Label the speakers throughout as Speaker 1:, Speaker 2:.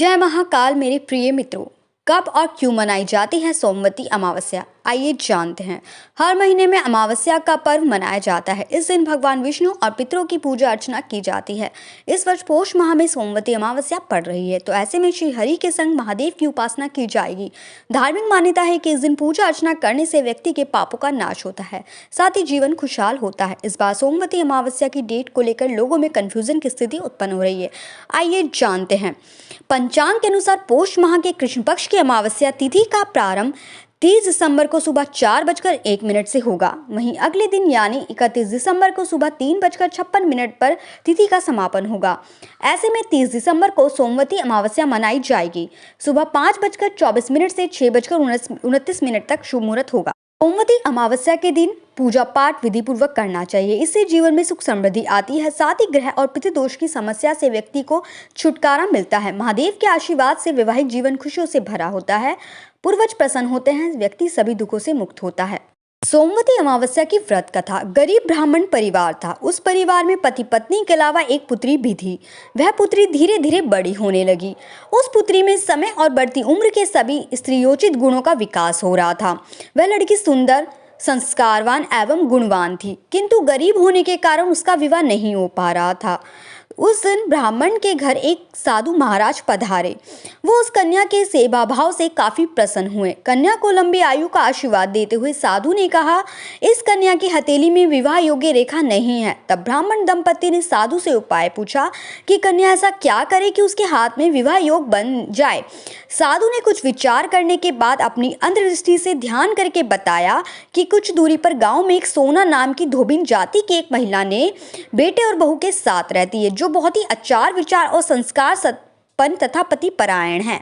Speaker 1: जय महाकाल मेरे प्रिय मित्रों। कब और क्यों मनाई जाती है सोमवती अमावस्या, आइए जानते हैं। हर महीने में अमावस्या का पर्व मनाया जाता है। इस दिन भगवान विष्णु और पितरों की पूजा अर्चना की जाती है। इस वर्ष पौष माह में सोमवती अमावस्या पड़ रही है, तो ऐसे में श्री हरि के संग महादेव की उपासना की जाएगी। धार्मिक मान्यता है कि इस दिन पूजा अर्चना करने से व्यक्ति के पापों का नाश होता है, साथ ही जीवन खुशहाल होता है। इस बार सोमवती अमावस्या की डेट को लेकर लोगों में कंफ्यूजन की स्थिति उत्पन्न हो रही है। आइए जानते हैं। पंचांग के अनुसार पौष माह के कृष्ण पक्ष की अमावस्या तिथि का प्रारंभ 30 दिसंबर को सुबह 4:01 से होगा। वहीं अगले दिन यानी 31 दिसंबर को सुबह 3:56 पर तिथि का समापन होगा। ऐसे में 30 दिसंबर को सोमवती अमावस्या मनाई जाएगी। सुबह 5:24 से 6:29 तक शुभ मुहूर्त होगा। सोमवती अमावस्या के दिन पूजा पाठ विधि पूर्वक करना चाहिए। इससे जीवन में सुख समृद्धि आती है, साथ ही ग्रह और पितृदोष की समस्या से व्यक्ति को छुटकारा मिलता है। महादेव के आशीर्वाद से वैवाहिक जीवन खुशियों से भरा होता है, पूर्वज प्रसन्न होते हैं, व्यक्ति सभी दुखों से मुक्त होता है। सोमवती अमावस्या की व्रत कथा। गरीब ब्राह्मण परिवार था। उस परिवार में पति पत्नी के अलावा एक पुत्री भी थी। वह पुत्री धीरे धीरे बड़ी होने लगी। उस पुत्री में समय और बढ़ती उम्र के सभी स्त्रीयोचित गुणों का विकास हो रहा था। वह लड़की सुंदर, संस्कारवान एवं गुणवान थी, किंतु गरीब होने के कारण उसका विवाह नहीं हो पा रहा था। उस दिन ब्राह्मण के घर एक साधु महाराज पधारे। वो उस कन्या के सेवा भाव से काफी प्रसन्न हुए। कन्या को लंबी आयु का आशीर्वाद देते हुए साधु ने कहा, इस कन्या की हथेली में विवाह योग्य रेखा नहीं है। तब ब्राह्मण दंपति ने साधु से उपाय पूछा कि कन्या ऐसा क्या करे कि उसके हाथ में विवाह योग बन जाए। साधु ने कुछ विचार करने के बाद अपनी अंतर्दृष्टि से ध्यान करके बताया कि कुछ दूरी पर गांव में एक सोना नाम की धोबिन जाति की एक महिला ने बेटे और बहू के साथ रहती है, जो बहुत ही आचार विचार और संस्कार संपन्न तथा पति परायण है।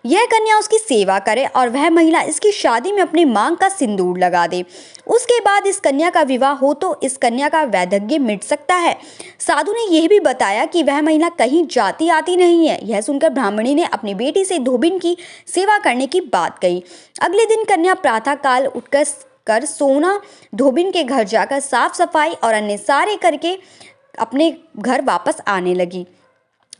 Speaker 1: यह कन्या उसकी सेवा करे और वह महिला इसकी शादी में अपनी मांग का सिंदूर लगा दे। उसके बाद इस कन्या का विवाह हो तो इस कन्या का वैधव्य मिट सकता है। साधु ने यह भी बताया कि वह महिला कहीं जाती आती नहीं है। यह सुनकर ब्राह्मणी ने अपनी बेटी से धोबिन की सेवा करने की बात कही। अगले दिन कन्या प्रातः काल उठकर सोना धोबिन के घर जाकर साफ सफाई और अन्य सारे करके अपने घर वापस आने लगी।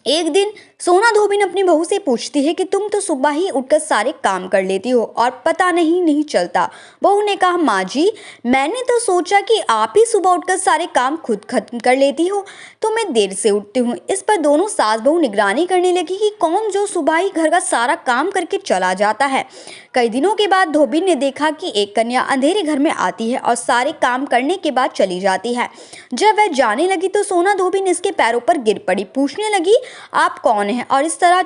Speaker 1: एक दिन सोना धोबिन अपनी बहू से पूछती है कि तुम तो सुबह ही उठकर सारे काम कर लेती हो और पता नहीं चलता। बहू ने कहा, माँ जी, मैंने तो सोचा कि आप ही सुबह उठकर सारे काम खुद खत्म कर लेती हो, तो मैं देर से उठती हूँ। इस पर दोनों सास बहू निगरानी करने लगी कि कौन जो सुबह ही घर का सारा काम करके चला जाता है। कई दिनों के बाद धोबिन ने देखा कि एक कन्या अंधेरे घर में आती है और सारे काम करने के बाद चली जाती है। जब वह जाने लगी तो सोना धोबिन इसके पैरों पर गिर पड़ी। पूछने लगी, आप कौन हैं और इस तरह